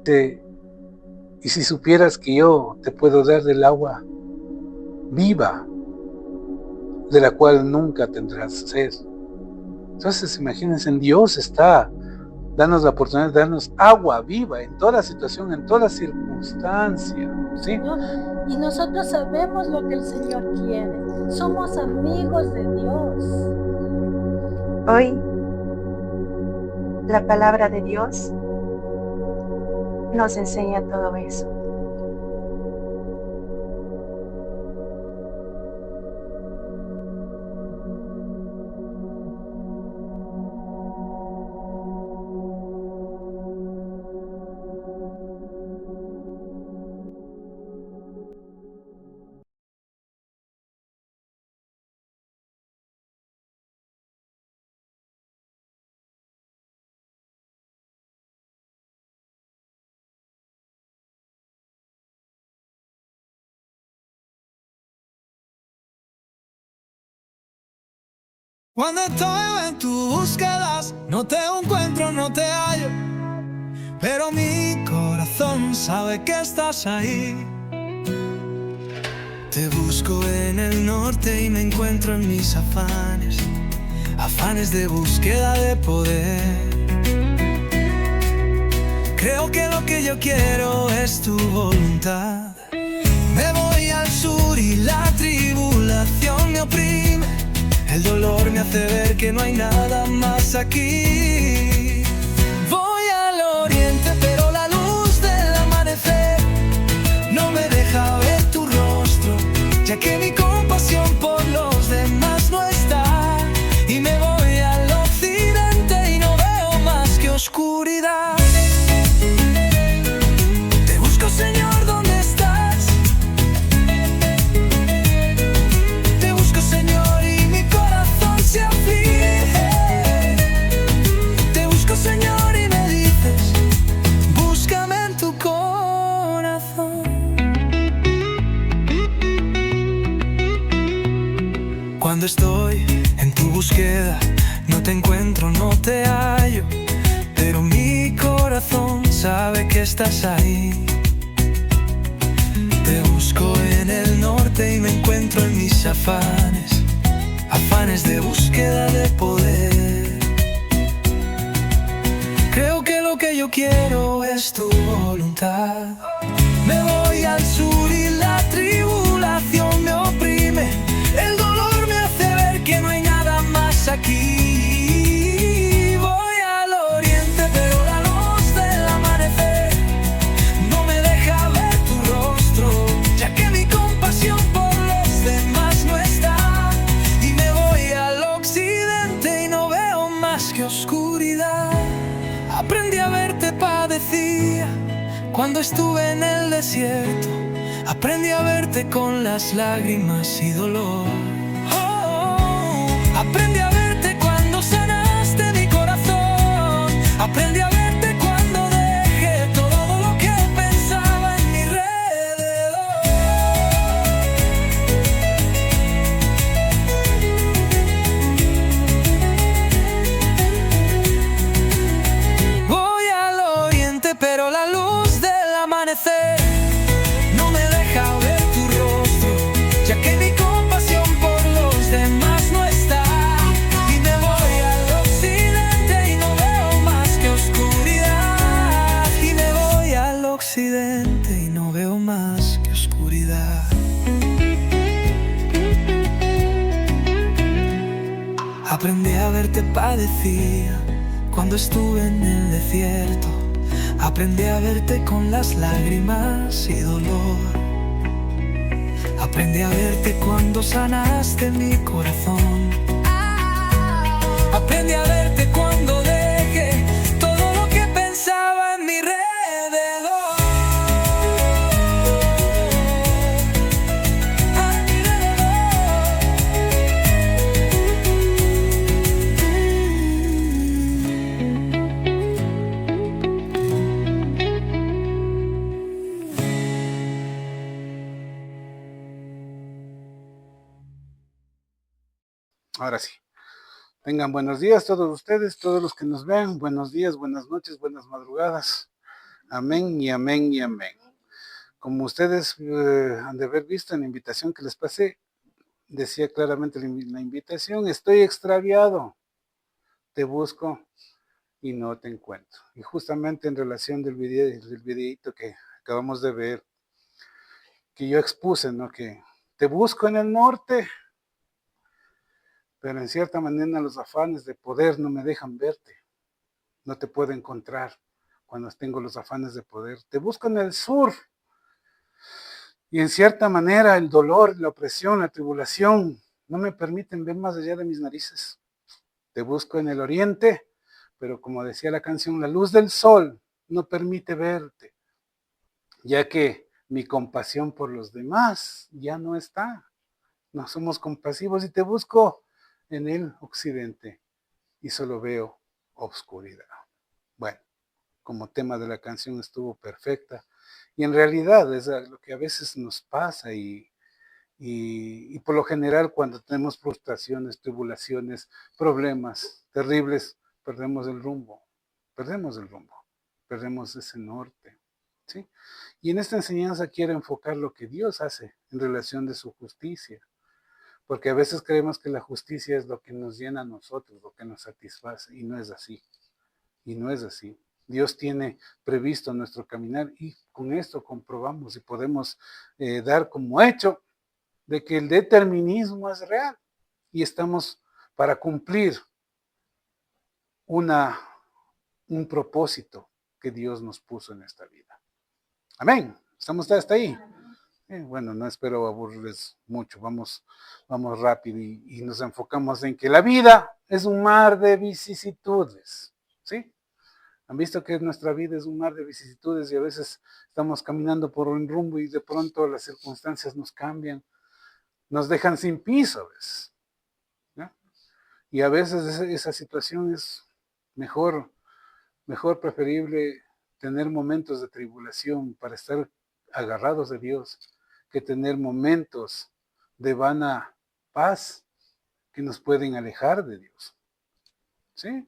y si supieras que yo te puedo dar del agua viva, de la cual nunca tendrás sed. Entonces, imagínense, en Dios está darnos la oportunidad de darnos agua viva en toda situación, en toda circunstancia, ¿sí? Señor, y nosotros sabemos lo que el Señor quiere. Somos amigos de Dios. Hoy la palabra de Dios nos enseña todo eso. Cuando estoy en tus búsquedas, no te encuentro, no te hallo, pero mi corazón sabe que estás ahí. Te busco en el norte y me encuentro en mis afanes, afanes de búsqueda de poder. Creo que lo que yo quiero es tu voluntad. Me voy al sur y la tribulación me oprime. El dolor me hace ver que no hay nada más aquí. Voy al oriente, pero la luz del amanecer no me deja ver tu rostro, ya que mi compasión por los demás no está. Y me voy al occidente y no veo más que oscuridad. Te busco, Señor, ¿dónde estás? Te busco, Señor, y mi corazón se aflige. Te busco, Señor, y me dices, búscame en tu corazón. Cuando estoy en tu búsqueda, no te encuentro, no te hallo, pero mi corazón sabe que estás ahí. Te busco en el norte y me encuentro en mis afanes, afanes de búsqueda de poder. Creo que lo que yo quiero es tu voluntad. Me voy al sur y la tribulación me oprime. El dolor me hace ver que no hay nada más aquí. Voy al oriente, pero la luz del amanecer no me deja ver tu rostro, ya que mi compasión por los demás no está. Y me voy al occidente y no veo más que oscuridad. Aprendí a verte, padecía cuando estuve en el desierto. Aprendí a verte con las lágrimas y dolor. Aprendí a verte cuando sanaste mi corazón. Aprendí a verte cuando dejé todo lo que pensaba en mi alrededor. Voy al oriente, pero la luz del amanecer no me deja ver tu rostro, ya que mi compasión por los demás no está. Y me voy al occidente y no veo más que oscuridad. Y me voy al occidente y no veo más que oscuridad. Aprendí a verte, padecía cuando estuve en el desierto. Aprendí a verte con las lágrimas y dolor. Aprendí a verte cuando sanaste mi corazón. Aprendí a verte cuando dejé todo lo que pensaba en mi alrededor. A mi Ahora sí. Tengan buenos días todos ustedes, todos los que nos ven. Buenos días, buenas noches, buenas madrugadas. Amén y amén y amén. Como ustedes han de haber visto en la invitación que les pasé, decía claramente la invitación, estoy extraviado, te busco y no te encuentro. Y justamente en relación del videíto que acabamos de ver, que yo expuse, ¿no? Que te busco en el norte, pero en cierta manera los afanes de poder no me dejan verte, no te puedo encontrar cuando tengo los afanes de poder. Te busco en el sur y en cierta manera el dolor, la opresión, la tribulación no me permiten ver más allá de mis narices. Te busco en el oriente, pero como decía la canción, la luz del sol no permite verte, ya que mi compasión por los demás ya no está. No somos compasivos y te busco en el occidente y solo veo obscuridad. Bueno, como tema de la canción estuvo perfecta y en realidad es lo que a veces nos pasa y por lo general cuando tenemos frustraciones, tribulaciones, problemas terribles, perdemos el rumbo, perdemos ese norte, ¿sí? Y en esta enseñanza quiero enfocar lo que Dios hace en relación de su justicia, porque a veces creemos que la justicia es lo que nos llena a nosotros, lo que nos satisface, y no es así, y no es así. Dios tiene previsto nuestro caminar y con esto comprobamos y podemos dar como hecho de que el determinismo es real y estamos para cumplir un propósito que Dios nos puso en esta vida. Amén. ¿Estamos hasta ahí? Bueno, no espero aburrirles mucho, vamos rápido y nos enfocamos en que la vida es un mar de vicisitudes, ¿sí? Han visto que nuestra vida es un mar de vicisitudes y a veces estamos caminando por un rumbo y de pronto las circunstancias nos cambian, nos dejan sin piso a veces, ¿no? Y a veces esa situación es mejor preferible tener momentos de tribulación para estar agarrados de Dios que tener momentos de vana paz que nos pueden alejar de Dios, ¿sí?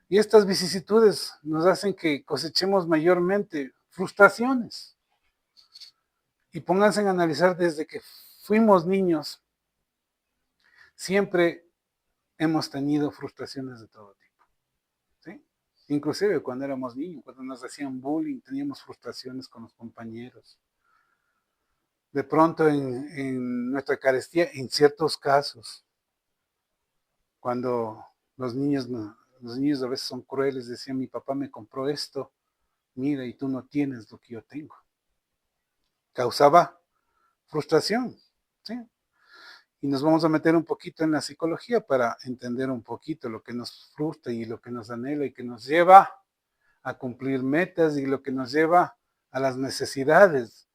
Y estas vicisitudes nos hacen que cosechemos mayormente frustraciones. Y pónganse a analizar desde que fuimos niños, siempre hemos tenido frustraciones de todo tipo, ¿sí? Inclusive cuando éramos niños, cuando nos hacían bullying, teníamos frustraciones con los compañeros. De pronto en nuestra carestía, en ciertos casos, cuando los niños a veces son crueles, decían, mi papá me compró esto, mira, y tú no tienes lo que yo tengo. Causaba frustración, ¿sí? Y nos vamos a meter un poquito en la psicología para entender un poquito lo que nos frustra y lo que nos anhela y que nos lleva a cumplir metas y lo que nos lleva a las necesidades.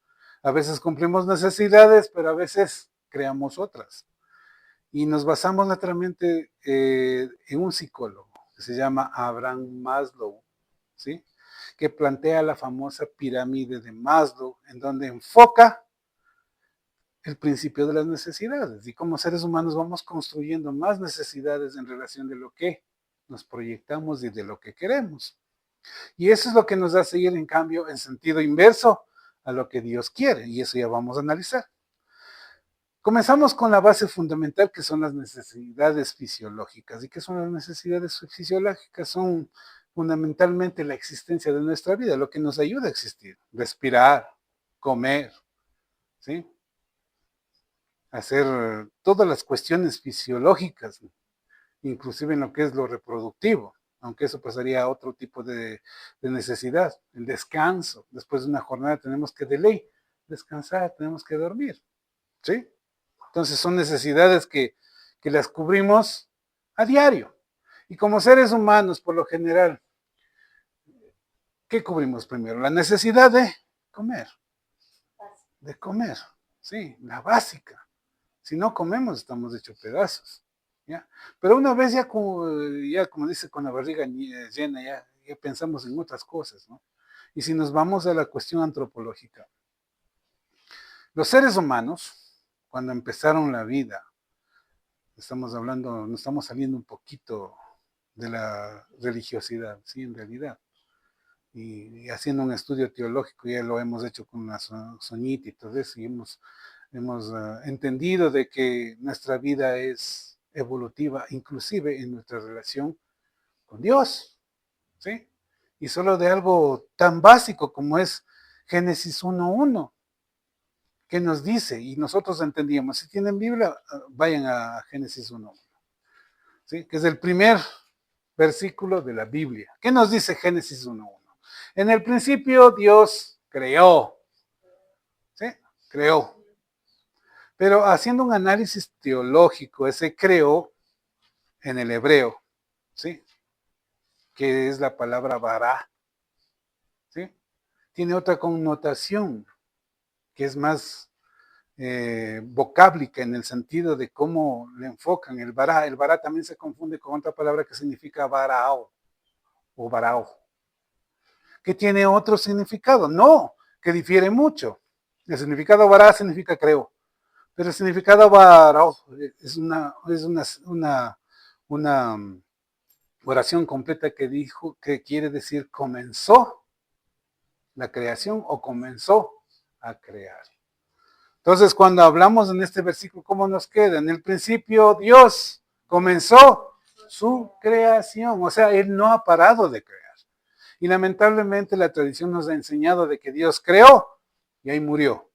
A veces cumplimos necesidades, pero a veces creamos otras. Y nos basamos naturalmente en un psicólogo que se llama Abraham Maslow, ¿sí? Que plantea la famosa pirámide de Maslow, en donde enfoca el principio de las necesidades. Y como seres humanos vamos construyendo más necesidades en relación de lo que nos proyectamos y de lo que queremos. Y eso es lo que nos hace ir, en cambio, en sentido inverso a lo que Dios quiere. Y eso ya vamos a analizar. Comenzamos con la base fundamental, que son las necesidades fisiológicas. ¿Y qué son las necesidades fisiológicas? Son fundamentalmente la existencia de nuestra vida, lo que nos ayuda a existir. Respirar, comer, ¿sí? Hacer todas las cuestiones fisiológicas, inclusive en lo que es lo reproductivo, aunque eso pasaría a otro tipo de necesidad, el descanso. Después de una jornada tenemos que de ley descansar, tenemos que dormir, ¿sí? Entonces son necesidades que las cubrimos a diario. Y como seres humanos, por lo general, ¿qué cubrimos primero? La necesidad de comer, sí, la básica. Si no comemos, estamos hechos pedazos, ¿ya? Pero una vez ya como dice, con la barriga llena, ya pensamos en otras cosas, ¿no? Y si nos vamos a la cuestión antropológica, los seres humanos, cuando empezaron la vida, nos estamos saliendo un poquito de la religiosidad, ¿sí? En realidad. y haciendo un estudio teológico, ya lo hemos hecho con la Soñita y todo eso, y hemos entendido de que nuestra vida es evolutiva, inclusive en nuestra relación con Dios, ¿sí? Y solo de algo tan básico como es Génesis 1:1, que nos dice, y nosotros entendíamos, si tienen Biblia, vayan a Génesis 1:1, ¿sí? Que es el primer versículo de la Biblia. ¿Qué nos dice Génesis 1:1? En el principio Dios creó, ¿sí? Creó. Pero haciendo un análisis teológico, ese creó en el hebreo, ¿sí? Que es la palabra bara, ¿sí? Tiene otra connotación, que es más vocáblica en el sentido de cómo le enfocan el bara. El bara también se confunde con otra palabra que significa varao o varao, que tiene otro significado, no, que difiere mucho. El significado bara significa creo, pero el significado varao es una oración completa que dijo, que quiere decir comenzó la creación o comenzó a crear. Entonces, cuando hablamos en este versículo, ¿cómo nos queda? En el principio Dios comenzó su creación, o sea, Él no ha parado de crear. Y lamentablemente la tradición nos ha enseñado de que Dios creó y ahí murió.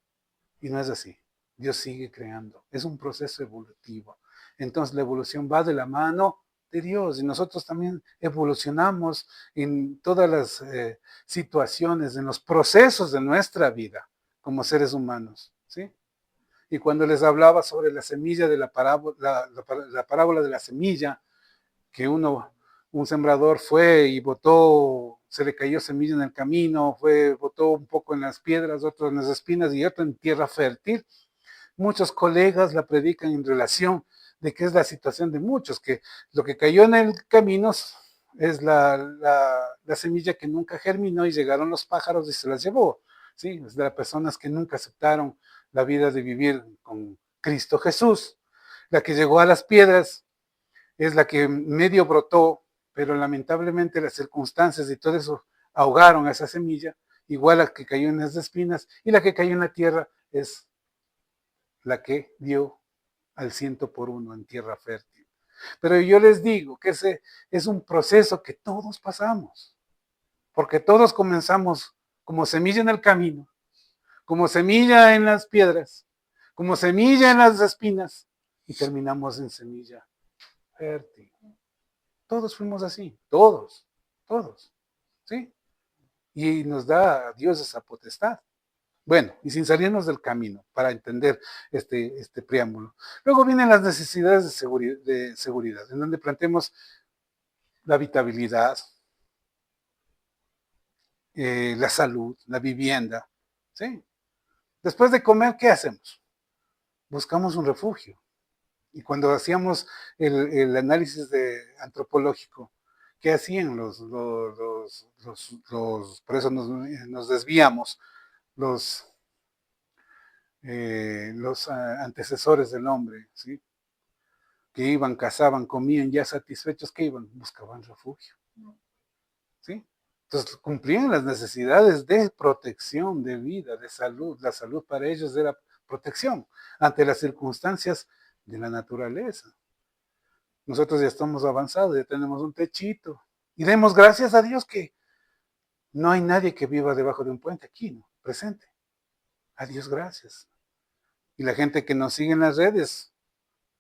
Y no es así. Dios sigue creando. Es un proceso evolutivo. Entonces la evolución va de la mano de Dios y nosotros también evolucionamos en todas las situaciones, en los procesos de nuestra vida como seres humanos, ¿sí? Y cuando les hablaba sobre la semilla de la parábola de la semilla, que un sembrador fue y botó, se le cayó semilla en el camino, botó un poco en las piedras, otro en las espinas y otro en tierra fértil. Muchos colegas la predican en relación de que es la situación de muchos, que lo que cayó en el camino es la semilla que nunca germinó y llegaron los pájaros y se las llevó, ¿sí? Es de las personas que nunca aceptaron la vida de vivir con Cristo Jesús. La que llegó a las piedras es la que medio brotó, pero lamentablemente las circunstancias y todo eso ahogaron a esa semilla, igual a la que cayó en las espinas, y la que cayó en la tierra es la que dio al 100 por 1 en tierra fértil. Pero yo les digo que ese es un proceso que todos pasamos, porque todos comenzamos como semilla en el camino, como semilla en las piedras, como semilla en las espinas, y terminamos en semilla fértil. Todos fuimos así, todos, ¿sí? Y nos da Dios esa potestad. Bueno, y sin salirnos del camino para entender este preámbulo. Luego vienen las necesidades de seguridad, en donde planteamos la habitabilidad, la salud, la vivienda, ¿sí? Después de comer, ¿qué hacemos? Buscamos un refugio. Y cuando hacíamos el análisis antropológico, ¿qué hacían por eso nos desviamos, los antecesores del hombre, ¿sí? Que iban, cazaban, comían, ya satisfechos, ¿qué iban? Buscaban refugio, ¿sí? Entonces cumplían las necesidades de protección, de vida, de salud. La salud para ellos era protección ante las circunstancias de la naturaleza. Nosotros ya estamos avanzados, ya tenemos un techito. Y demos gracias a Dios que no hay nadie que viva debajo de un puente aquí, ¿no? Presente. A Dios gracias. Y la gente que nos sigue en las redes,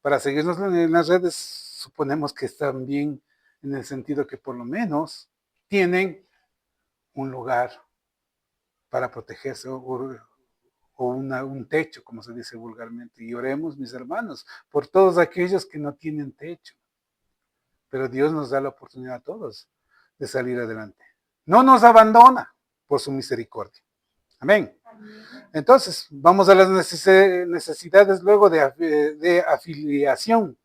para seguirnos en las redes, suponemos que están bien en el sentido que por lo menos tienen un lugar para protegerse o un techo, como se dice vulgarmente. Y oremos, mis hermanos, por todos aquellos que no tienen techo. Pero Dios nos da la oportunidad a todos de salir adelante. No nos abandona por su misericordia. Amén. Entonces, vamos a las necesidades luego de afiliación,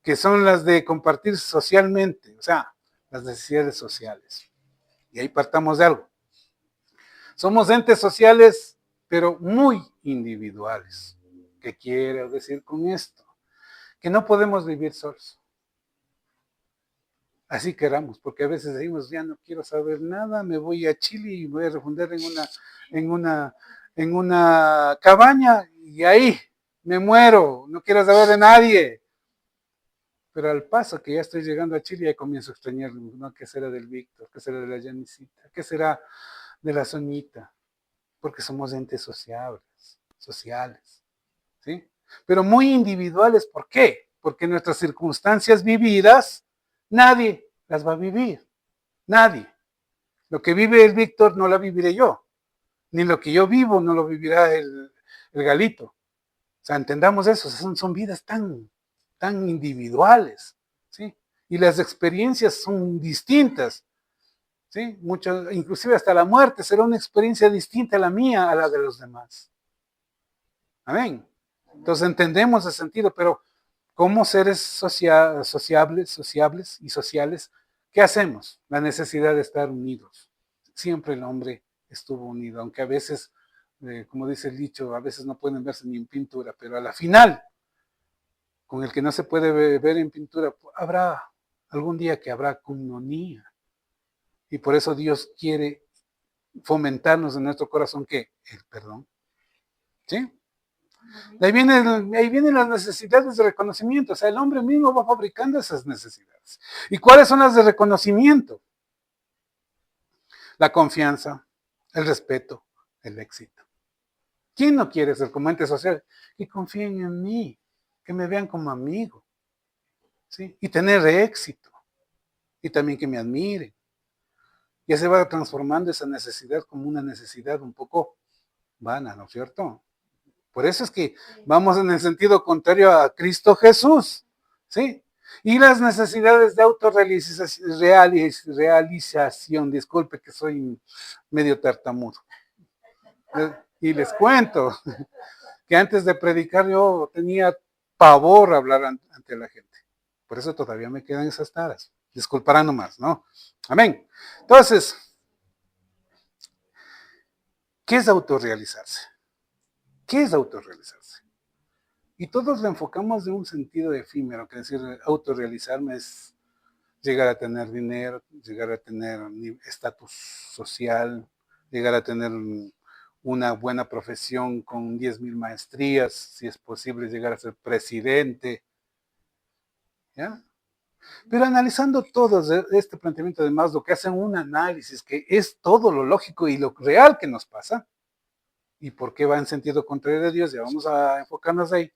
que son las de compartir socialmente, o sea, las necesidades sociales. Y ahí partamos de algo. Somos entes sociales, pero muy individuales. ¿Qué quiero decir con esto? Que no podemos vivir solos. Así queramos, porque a veces decimos, ya no quiero saber nada, me voy a Chile y voy a refundar en una, en una cabaña y ahí me muero, no quiero saber de nadie. Pero al paso que ya estoy llegando a Chile, ya comienzo a extrañar, ¿no? ¿Qué será del Víctor? ¿Qué será de la Janisita? ¿Qué será de la Soñita? Porque somos entes sociales, ¿sí? Pero muy individuales, ¿por qué? Porque nuestras circunstancias vividas, nadie las va a vivir, nadie. Lo que vive el Víctor no lo viviré yo, ni lo que yo vivo no lo vivirá el Galito. O sea, entendamos eso, son vidas tan individuales, ¿sí? Y las experiencias son distintas, ¿sí? Mucho, inclusive hasta la muerte será una experiencia distinta a la mía, a la de los demás. Amén. Entonces entendemos el sentido, pero como seres sociables y sociales, ¿qué hacemos? La necesidad de estar unidos. Siempre el hombre estuvo unido, aunque a veces, como dice el dicho, a veces no pueden verse ni en pintura, pero a la final, con el que no se puede ver en pintura, habrá algún día que habrá comunión. Y por eso Dios quiere fomentarnos en nuestro corazón que el perdón. ¿Sí? Ahí vienen las necesidades de reconocimiento. O sea, el hombre mismo va fabricando esas necesidades. ¿Y cuáles son las de reconocimiento? La confianza, el respeto, el éxito. ¿Quién no quiere ser como ente social? Que confíen en mí, que me vean como amigo, ¿sí? Y tener éxito. Y también que me admiren. Ya se va transformando esa necesidad como una necesidad un poco vana, ¿no es cierto? Por eso es que vamos en el sentido contrario a Cristo Jesús, ¿sí? Y las necesidades de autorrealización, disculpe que soy medio tartamudo. Y les cuento que antes de predicar yo tenía pavor a hablar ante la gente. Por eso todavía me quedan esas taras. Disculparán nomás, ¿no? Amén. Entonces, ¿qué es autorrealizarse? ¿Qué es autorrealizarse? Y todos lo enfocamos de un sentido efímero, que decir, autorrealizarme es llegar a tener dinero, llegar a tener estatus social, llegar a tener una buena profesión con 10,000 maestrías, si es posible llegar a ser presidente, ¿ya? Pero analizando todo este planteamiento de Maslow, que hacen un análisis que es todo lo lógico y lo real que nos pasa, y por qué va en sentido contrario de Dios, ya vamos a enfocarnos ahí.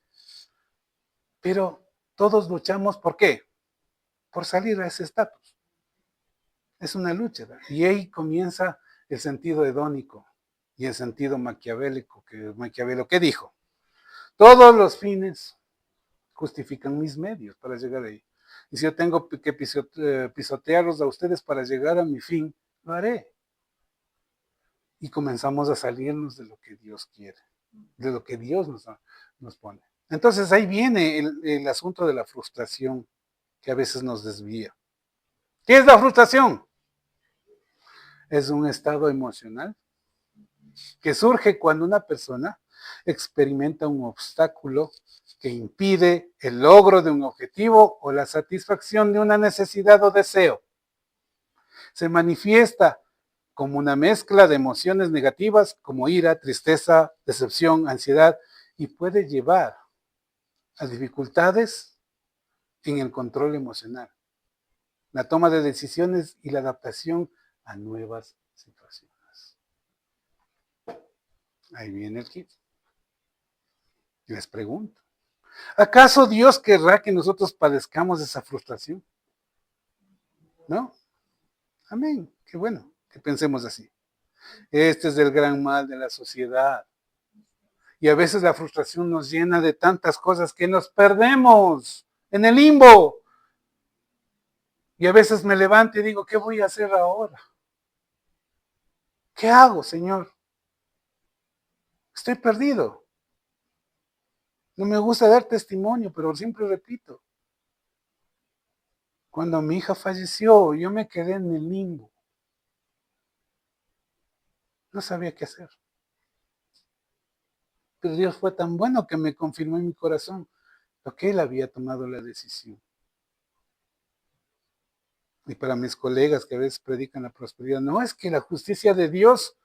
Pero todos luchamos, ¿por qué? Por salir a ese estatus. Es una lucha, ¿verdad? Y ahí comienza el sentido hedónico y el sentido maquiavélico. Maquiavelo, ¿qué dijo? Todos los fines justifican mis medios para llegar ahí. Y si yo tengo que pisotearlos a ustedes para llegar a mi fin, lo haré. Y comenzamos a salirnos de lo que Dios quiere, de lo que Dios nos pone. Entonces ahí viene el asunto de la frustración que a veces nos desvía. ¿Qué es la frustración? Es un estado emocional que surge cuando una persona experimenta un obstáculo que impide el logro de un objetivo o la satisfacción de una necesidad o deseo. Se manifiesta como una mezcla de emociones negativas como ira, tristeza, decepción, ansiedad y puede llevar a dificultades en el control emocional, la toma de decisiones y la adaptación a nuevas situaciones. Ahí viene el kit. Les pregunto, ¿acaso Dios querrá que nosotros padezcamos esa frustración? ¿No? Amén. Qué bueno que pensemos así. Este es el gran mal de la sociedad. Y a veces la frustración nos llena de tantas cosas que nos perdemos en el limbo. Y a veces me levanto y digo, ¿qué voy a hacer ahora? ¿Qué hago, Señor? Estoy perdido. No me gusta dar testimonio, pero siempre repito. Cuando mi hija falleció, yo me quedé en el limbo. No sabía qué hacer. Pero Dios fue tan bueno que me confirmó en mi corazón lo que Él había tomado la decisión. Y para mis colegas que a veces predican la prosperidad, no es que la justicia de Dios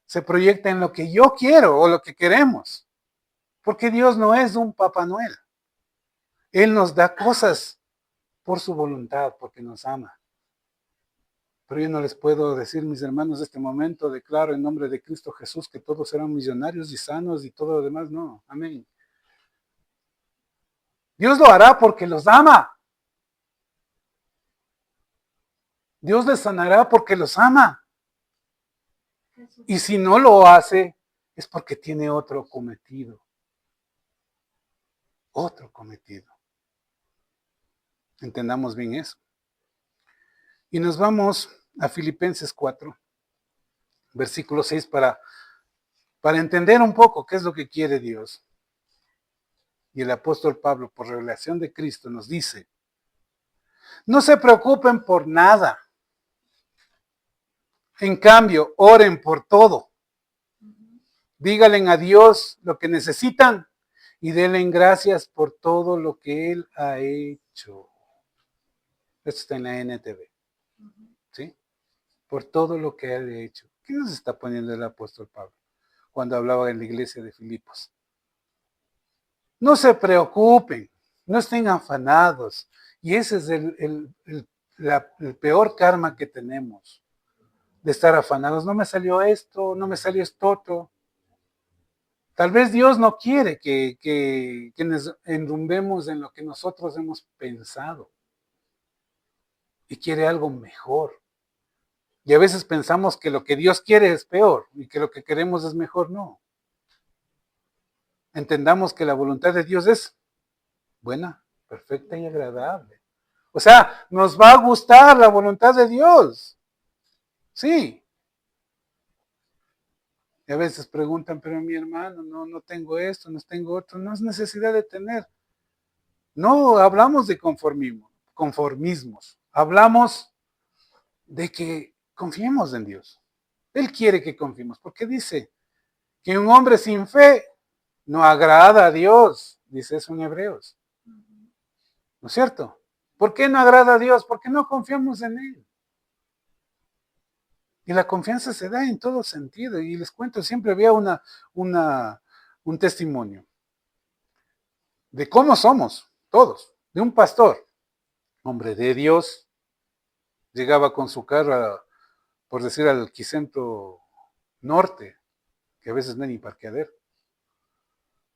se proyecta en lo que yo quiero o lo que queremos, porque Dios no es un Papá Noel. Él nos da cosas por su voluntad, porque nos ama. Pero yo no les puedo decir, mis hermanos, de este momento declaro en nombre de Cristo Jesús que todos serán millonarios y sanos y todo lo demás. No, amén. Dios lo hará porque los ama. Dios les sanará porque los ama. Y si no lo hace, es porque tiene otro cometido. Otro cometido. Entendamos bien eso. Y nos vamos a Filipenses 4, versículo 6, para entender un poco qué es lo que quiere Dios. Y el apóstol Pablo, por revelación de Cristo, nos dice, no se preocupen por nada. En cambio, oren por todo. Díganle a Dios lo que necesitan y denle gracias por todo lo que Él ha hecho. Esto está en la NTV. ¿Sí? Por todo lo que Él ha hecho. ¿Qué nos está poniendo el apóstol Pablo cuando hablaba en la iglesia de Filipos? No se preocupen, no estén afanados. Y ese es el peor karma que tenemos, de estar afanados. No me salió esto, no me salió esto otro. Tal vez Dios no quiere que nos enrumbemos en lo que nosotros hemos pensado. Y quiere algo mejor. Y a veces pensamos que lo que Dios quiere es peor y que lo que queremos es mejor. No. Entendamos que la voluntad de Dios es buena, perfecta y agradable. O sea, nos va a gustar la voluntad de Dios. Sí. Y a veces preguntan, pero mi hermano, no tengo esto, no tengo otro. No es necesidad de tener. No hablamos de conformismos. Hablamos de que confiemos en Dios. Él quiere que confiemos, porque dice que un hombre sin fe no agrada a Dios, dice eso en Hebreos. ¿No es cierto? ¿Por qué no agrada a Dios? Porque no confiamos en Él. Y la confianza se da en todo sentido. Y les cuento, siempre había un testimonio de cómo somos todos, de un pastor, hombre de Dios, llegaba con su carro, por decir, al Quicentro Norte, que a veces no hay ni parqueadero.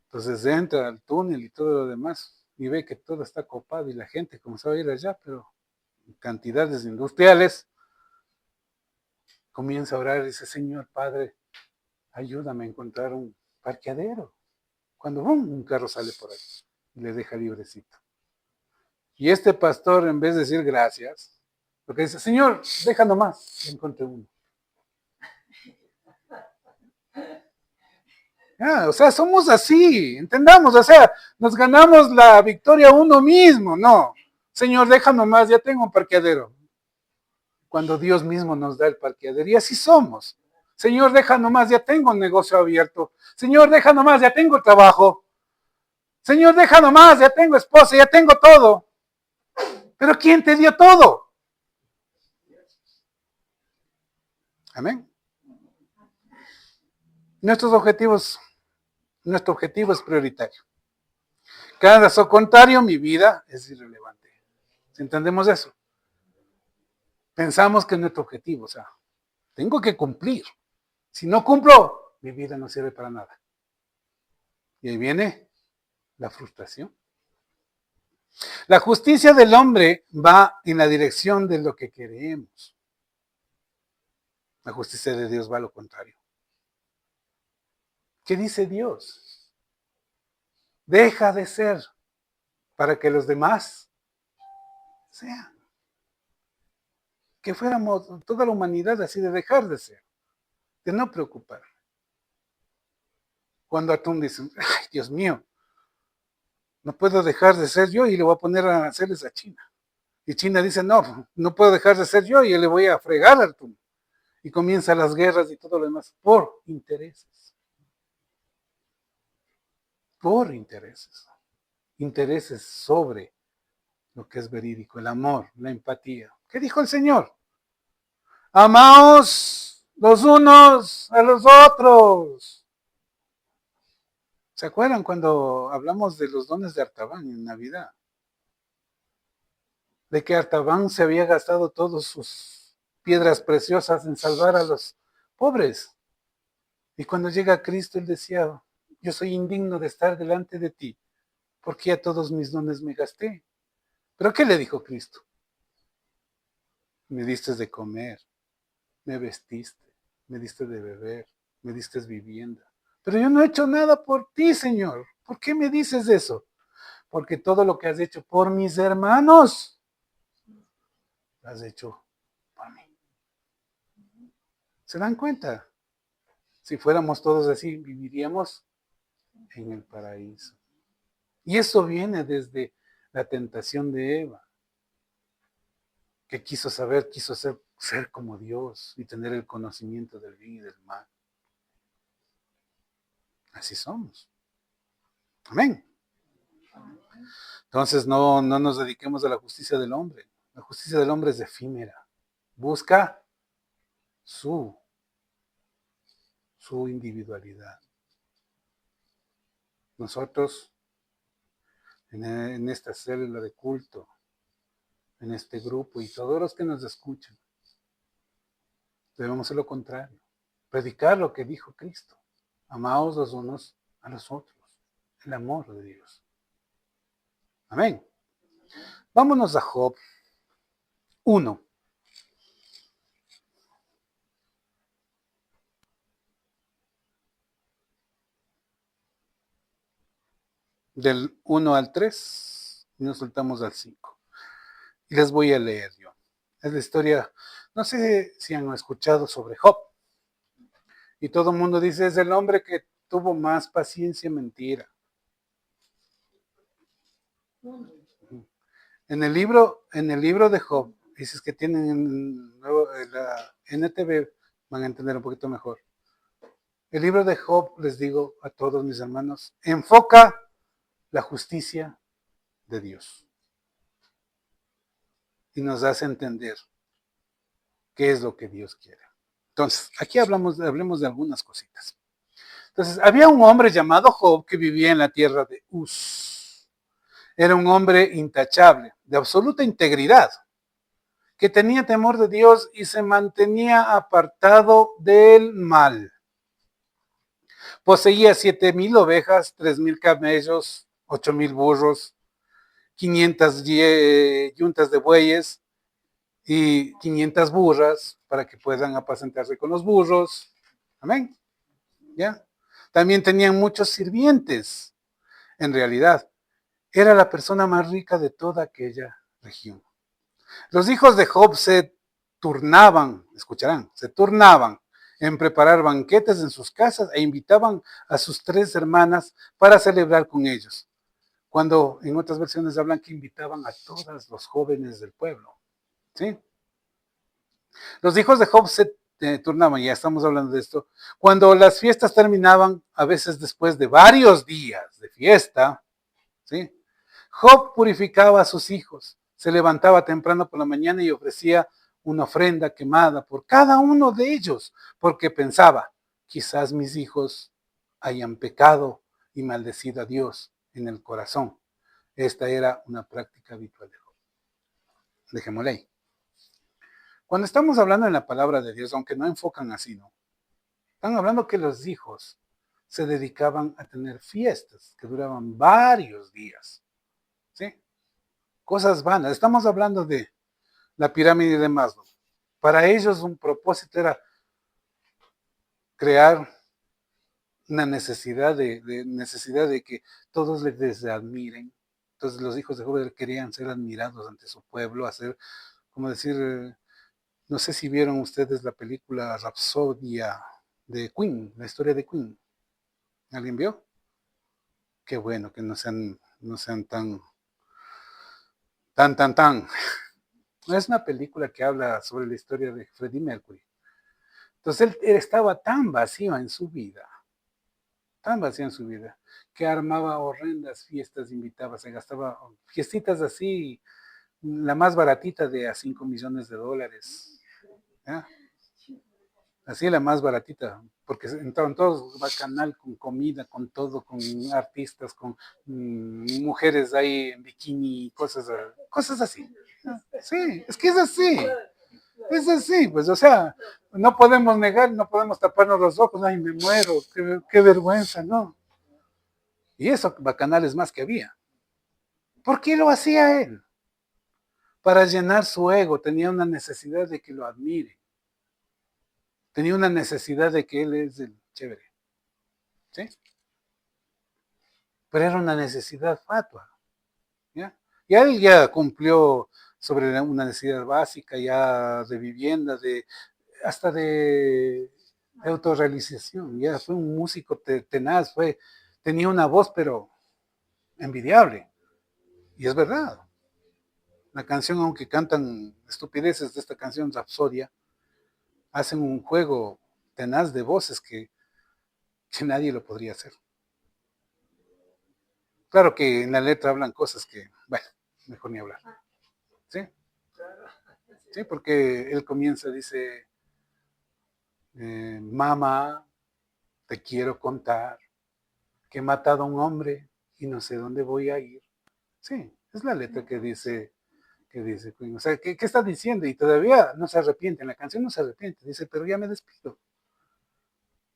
Entonces entra al túnel y todo lo demás, y ve que todo está copado y la gente comenzó a ir allá, pero en cantidades industriales. Comienza a orar y dice, Señor Padre, ayúdame a encontrar un parqueadero. Cuando un carro sale por ahí y le deja librecito. Y este pastor, en vez de decir gracias, lo que dice, Señor, deja nomás, encontré uno. O sea, somos así, entendamos, o sea, nos ganamos la victoria uno mismo, no. Señor, deja nomás, ya tengo un parqueadero. Cuando Dios mismo nos da el parqueadero, y así somos. Señor, deja nomás, ya tengo un negocio abierto. Señor, deja nomás, ya tengo trabajo. Señor, deja nomás, ya tengo esposa, ya tengo todo. Pero ¿quién te dio todo? Amén. Nuestro objetivo es prioritario. Caso contrario, mi vida es irrelevante. ¿Sí entendemos eso? Pensamos que es nuestro objetivo, o sea, tengo que cumplir. Si no cumplo, mi vida no sirve para nada. Y ahí viene la frustración. La justicia del hombre va en la dirección de lo que queremos. La justicia de Dios va a lo contrario. ¿Qué dice Dios? Deja de ser para que los demás sean. Que fuéramos toda la humanidad así, de dejar de ser, de no preocupar. Cuando Atún dice, ay, Dios mío, no puedo dejar de ser yo y le voy a poner a hacerles a China. Y China dice, no puedo dejar de ser yo y le voy a fregar al Atún. Y comienzan las guerras y todo lo demás por intereses. Por intereses. Intereses sobre lo que es verídico, el amor, la empatía. ¿Qué dijo el Señor? Amaos los unos a los otros. ¿Se acuerdan cuando hablamos de los dones de Artaban en Navidad? De que Artaban se había gastado todas sus piedras preciosas en salvar a los pobres. Y cuando llega Cristo, él decía, yo soy indigno de estar delante de ti, porque a todos mis dones me gasté. ¿Pero qué le dijo Cristo? Me diste de comer, me vestiste, me diste de beber, me diste vivienda. Pero yo no he hecho nada por ti, Señor. ¿Por qué me dices eso? Porque todo lo que has hecho por mis hermanos, lo has hecho por mí. ¿Se dan cuenta? Si fuéramos todos así, viviríamos en el paraíso. Y eso viene desde la tentación de Eva, que quiso ser como Dios y tener el conocimiento del bien y del mal. Así somos. Amén. Entonces no nos dediquemos a la justicia del hombre. La justicia del hombre es efímera. Busca su individualidad. Nosotros, en esta célula de culto, en este grupo y todos los que nos escuchan, debemos hacer lo contrario. Predicar lo que dijo Cristo. Amaos los unos a los otros. El amor de Dios. Amén. Vámonos a Job 1. Del 1 al 3 y nos soltamos al 5. Y les voy a leer yo. Es la historia, no sé si han escuchado sobre Job. Y todo el mundo dice, es el hombre que tuvo más paciencia. Mentira. En el libro de Job, dices que tienen la NTV, van a entender un poquito mejor. El libro de Job, les digo a todos mis hermanos, enfoca la justicia de Dios. Y nos hace entender qué es lo que Dios quiere. Entonces, aquí hablemos de algunas cositas. Entonces, había un hombre llamado Job que vivía en la tierra de Uz. Era un hombre intachable, de absoluta integridad, que tenía temor de Dios y se mantenía apartado del mal. Poseía 7,000 ovejas, 3,000 camellos, 8,000 burros, 500 yuntas de bueyes y 500 burras para que puedan apacentarse con los burros. Amén. ¿Ya? También tenían muchos sirvientes. En realidad, era la persona más rica de toda aquella región. Los hijos de Job se turnaban en preparar banquetes en sus casas e invitaban a sus 3 hermanas para celebrar con ellos. Cuando en otras versiones hablan que invitaban a todos los jóvenes del pueblo. ¿Sí? Los hijos de Job se turnaban, ya estamos hablando de esto, cuando las fiestas terminaban, a veces después de varios días de fiesta, ¿sí? Job purificaba a sus hijos, se levantaba temprano por la mañana y ofrecía una ofrenda quemada por cada uno de ellos, porque pensaba, quizás mis hijos hayan pecado y maldecido a Dios en el corazón. Esta era una práctica habitual de Job. Dejémosle ahí. Cuando estamos hablando en la palabra de Dios, aunque no enfocan así, ¿no? Están hablando que los hijos se dedicaban a tener fiestas que duraban varios días. ¿Sí? Cosas vanas. Estamos hablando de la pirámide de Maslow. Para ellos un propósito era crear una necesidad de que todos les admiren. Entonces los hijos de Job querían ser admirados ante su pueblo, hacer, como decir, no sé si vieron ustedes la película Rapsodia de Queen, la historia de Queen. ¿Alguien vio? Qué bueno que no sean tan. Es una película que habla sobre la historia de Freddie Mercury. Entonces él estaba tan vacío en su vida, que armaba horrendas fiestas, invitaba, se gastaba fiestitas así la más baratita de a $5 millones. ¿Ya? Así la más baratita, porque entraron todos bacanal, con comida, con todo, con artistas, con mujeres ahí en bikini, cosas así. Sí, es que es así, pues, o sea, no podemos negar, no podemos taparnos los ojos, ay, me muero, qué vergüenza, ¿no? Y eso, bacanales más que había. ¿Por qué lo hacía él? Para llenar su ego, tenía una necesidad de que lo admire. Tenía una necesidad de que él es el chévere. ¿Sí? Pero era una necesidad fatua. ¿Ya? Y él ya cumplió sobre una necesidad básica, ya de vivienda, hasta de autorrealización. Ya fue un músico tenaz, tenía una voz, pero envidiable. Y es verdad. La canción, aunque cantan estupideces de esta canción, Rapsodia, hacen un juego tenaz de voces que nadie lo podría hacer. Claro que en la letra hablan cosas que, bueno, mejor ni hablar. ¿Sí? Sí, porque él comienza, dice, mamá, te quiero contar que he matado a un hombre y no sé dónde voy a ir. Sí, es la letra que dice Queen. O sea, ¿qué está diciendo? Y todavía no se arrepiente, en la canción no se arrepiente, dice, pero ya me despido.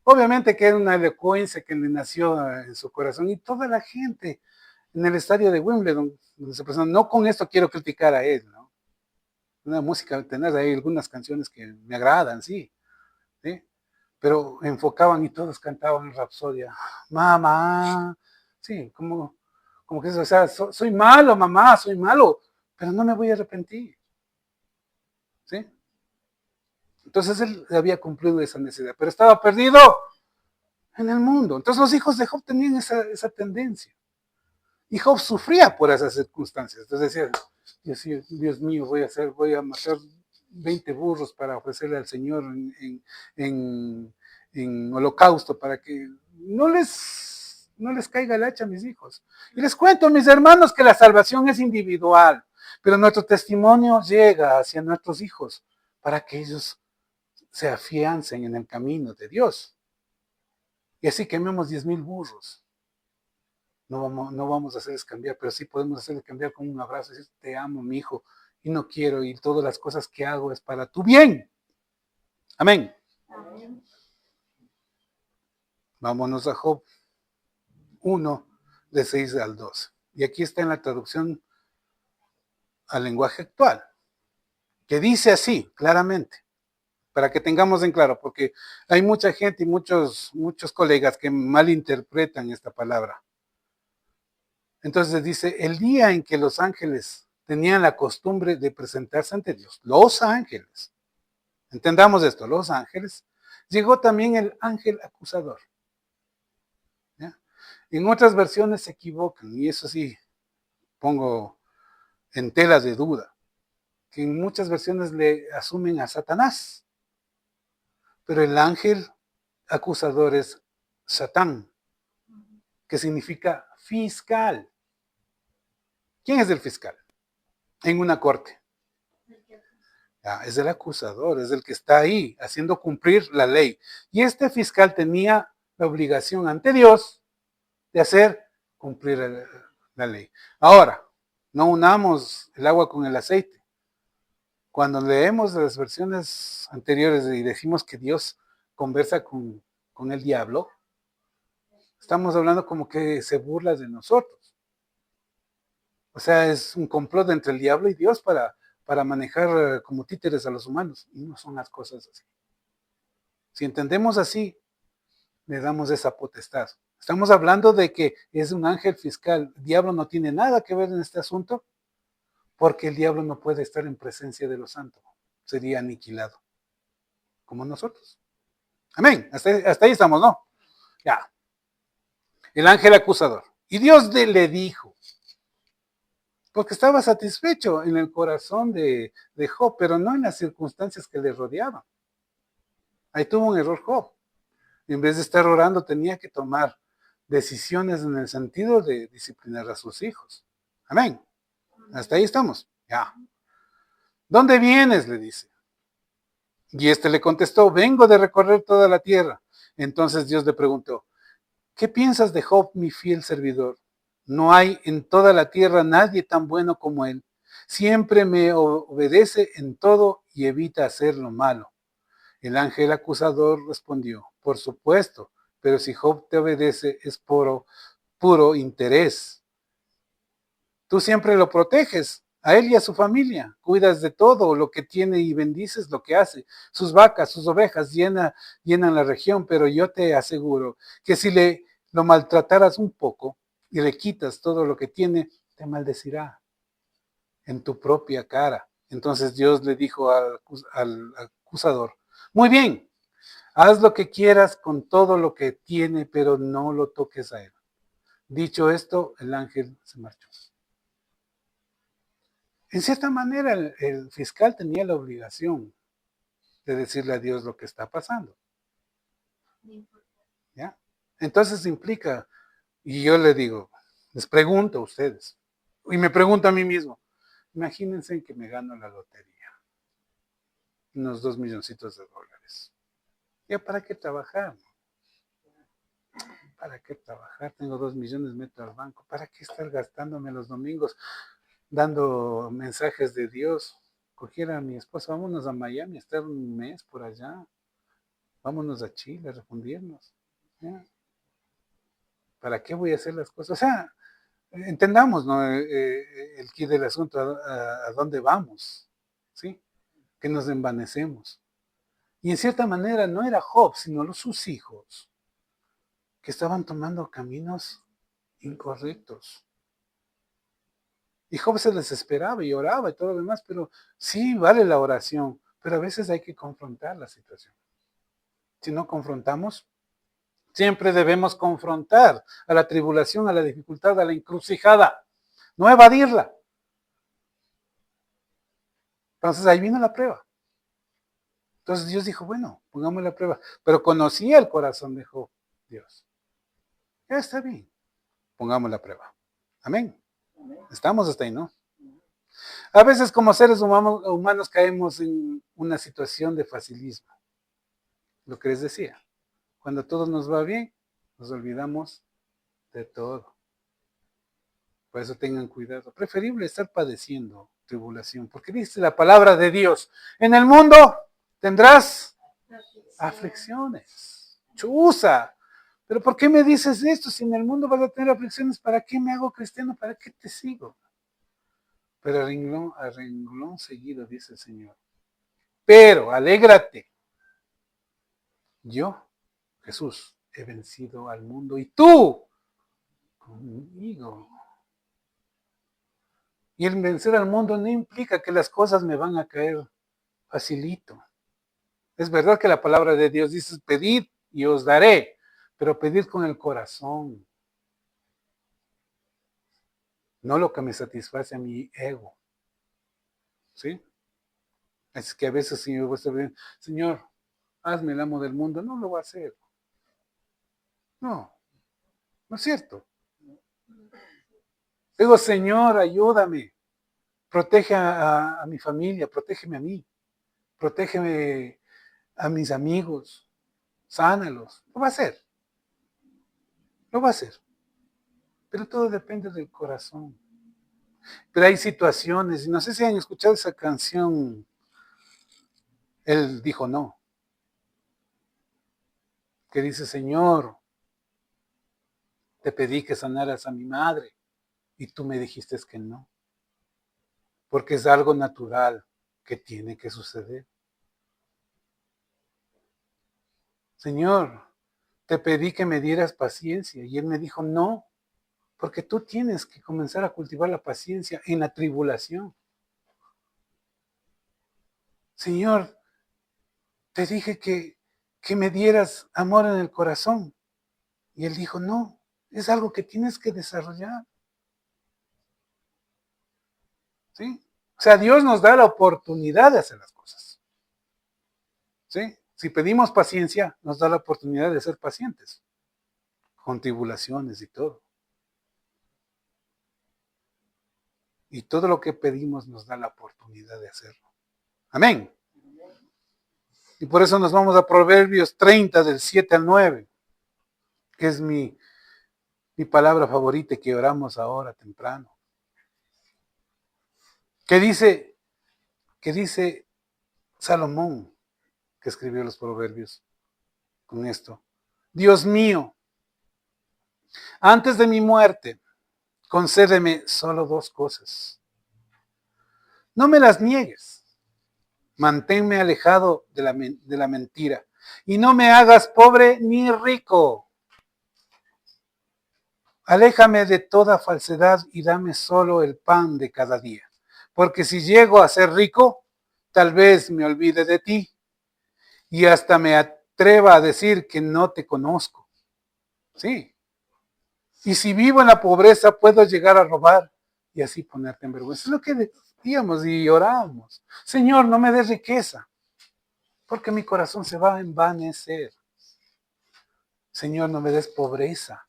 Obviamente que era una elocuencia que le nació en su corazón y toda la gente en el estadio de Wimbledon, donde se presentó, no con esto quiero criticar a él, ¿no? Una música, tener ahí algunas canciones que me agradan, sí, pero enfocaban y todos cantaban en Rapsodia, mamá, sí, como que eso, o sea, soy malo, mamá, soy malo, pero no me voy a arrepentir, ¿sí? Entonces él había cumplido esa necesidad, pero estaba perdido en el mundo. Entonces los hijos de Job tenían esa tendencia. Y Job sufría por esas circunstancias. Entonces decía, Dios mío, voy a matar 20 burros para ofrecerle al Señor en holocausto para que no les caiga el hacha a mis hijos. Y les cuento, mis hermanos, que la salvación es individual, pero nuestro testimonio llega hacia nuestros hijos para que ellos se afiancen en el camino de Dios. Y así quememos 10,000 burros. No vamos a hacerles cambiar, pero sí podemos hacerles cambiar con un abrazo y decir, te amo, mi hijo, y no quiero, y todas las cosas que hago es para tu bien. Amén. Amén. Vámonos a Job 1, de 6 al 12. Y aquí está en la traducción al lenguaje actual, que dice así, claramente, para que tengamos en claro, porque hay mucha gente y muchos colegas que malinterpretan esta palabra. Entonces dice, el día en que los ángeles tenían la costumbre de presentarse ante Dios, los ángeles, entendamos esto, los ángeles, llegó también el ángel acusador. ¿Ya? En otras versiones se equivocan, y eso sí, pongo en tela de duda, que en muchas versiones le asumen a Satanás, pero el ángel acusador es Satán, que significa fiscal. ¿Quién es el fiscal? En una corte. Es el acusador, es el que está ahí haciendo cumplir la ley. Y este fiscal tenía la obligación ante Dios de hacer cumplir la ley. Ahora, no unamos el agua con el aceite. Cuando leemos las versiones anteriores y decimos que Dios conversa con el diablo, estamos hablando como que se burla de nosotros. O sea, es un complot entre el diablo y Dios para manejar como títeres a los humanos. Y no son las cosas así. Si entendemos así, le damos esa potestad. Estamos hablando de que es un ángel fiscal. El diablo no tiene nada que ver en este asunto, porque el diablo no puede estar en presencia de los santos. Sería aniquilado, como nosotros. Amén. Hasta ahí estamos, ¿no? Ya. El ángel acusador. Y Dios le dijo, porque estaba satisfecho en el corazón de Job, pero no en las circunstancias que le rodeaban. Ahí tuvo un error Job. En vez de estar orando, tenía que tomar decisiones en el sentido de disciplinar a sus hijos. Amén. Hasta ahí estamos. Ya. ¿Dónde vienes?, le dice. Y este le contestó, vengo de recorrer toda la tierra. Entonces Dios le preguntó, ¿qué piensas de Job, mi fiel servidor? No hay en toda la tierra nadie tan bueno como él. Siempre me obedece en todo y evita hacer lo malo. El ángel acusador respondió, por supuesto, pero si Job te obedece es puro interés. Tú siempre lo proteges, a él y a su familia. Cuidas de todo lo que tiene y bendices lo que hace. Sus vacas, sus ovejas llenan la región, pero yo te aseguro que si lo maltrataras un poco y le quitas todo lo que tiene, te maldecirá en tu propia cara. Entonces Dios le dijo al acusador, muy bien, haz lo que quieras con todo lo que tiene, pero no lo toques a él. Dicho esto, el ángel se marchó. En cierta manera, el fiscal tenía la obligación de decirle a Dios lo que está pasando. ¿Ya? Entonces implica, y yo le digo, les pregunto a ustedes, y me pregunto a mí mismo, imagínense que me gano la lotería, unos 2 milloncitos de dólares. ¿Ya para qué trabajar? ¿Para qué trabajar? Tengo 2 millones, meto al banco. ¿Para qué estar gastándome los domingos dando mensajes de Dios? Cogiera a mi esposa, vámonos a Miami, estar un mes por allá. Vámonos a Chile a refundirnos. ¿Ya? ¿Para qué voy a hacer las cosas? O sea, entendamos, ¿no? El quid del asunto, a dónde vamos, ¿sí? Que nos envanecemos. Y en cierta manera no era Job, sino sus hijos, que estaban tomando caminos incorrectos. Y Job se desesperaba y oraba y todo lo demás, pero sí vale la oración, pero a veces hay que confrontar la situación. Si no confrontamos, siempre debemos confrontar a la tribulación, a la dificultad, a la encrucijada, no evadirla. Entonces ahí vino la prueba. Entonces Dios dijo, bueno, pongamos la prueba, pero conocía el corazón de Job, Dios. Ya está bien, pongamos la prueba. Amén. Estamos hasta ahí, ¿no? A veces como seres humanos caemos en una situación de facilismo. Lo que les decía, cuando todo nos va bien, nos olvidamos de todo. Por eso tengan cuidado. Preferible estar padeciendo tribulación, porque dice la palabra de Dios, en el mundo tendrás aflicciones. Chuza. Pero ¿por qué me dices esto? Si en el mundo vas a tener aflicciones, ¿para qué me hago cristiano? ¿Para qué te sigo? Pero a renglón seguido, dice el Señor. Pero alégrate. Yo, Jesús, he vencido al mundo y tú conmigo. Y el vencer al mundo no implica que las cosas me van a caer facilito. Es verdad que la palabra de Dios dice, pedid y os daré, pero pedid con el corazón. No lo que me satisface a mi ego. ¿Sí? Es que a veces si yo voy a estar bien, Señor, hazme el amo del mundo. No lo va a hacer. No, no es cierto. Digo, Señor, ayúdame. Protege a mi familia, protégeme a mí. Protégeme a mis amigos. Sánalos. Lo va a hacer. Lo va a hacer. Pero todo depende del corazón. Pero hay situaciones, y no sé si han escuchado esa canción, Él dijo no, que dice, Señor, te pedí que sanaras a mi madre, y tú me dijiste que no, porque es algo natural que tiene que suceder. Señor, te pedí que me dieras paciencia, y Él me dijo no, porque tú tienes que comenzar a cultivar la paciencia en la tribulación. Señor, te dije que me dieras amor en el corazón. Y Él dijo, no, es algo que tienes que desarrollar. ¿Sí? O sea, Dios nos da la oportunidad de hacer las cosas. ¿Sí? Si pedimos paciencia, nos da la oportunidad de ser pacientes, con tribulaciones y todo. Y todo lo que pedimos nos da la oportunidad de hacerlo. Amén. Y por eso nos vamos a Proverbios 30, del 7 al 9, que es mi palabra favorita y que oramos ahora temprano. Que dice Salomón, que escribió los Proverbios, con esto: Dios mío, antes de mi muerte, concédeme solo 2 cosas. No me las niegues. Manténme alejado de la mentira y no me hagas pobre ni rico. Aléjame de toda falsedad y dame solo el pan de cada día. Porque si llego a ser rico, tal vez me olvide de ti y hasta me atreva a decir que no te conozco. Sí. Y si vivo en la pobreza, puedo llegar a robar y así ponerte en vergüenza. Es lo que decíamos y orábamos. Señor, no me des riqueza, porque mi corazón se va a envanecer. Señor, no me des pobreza,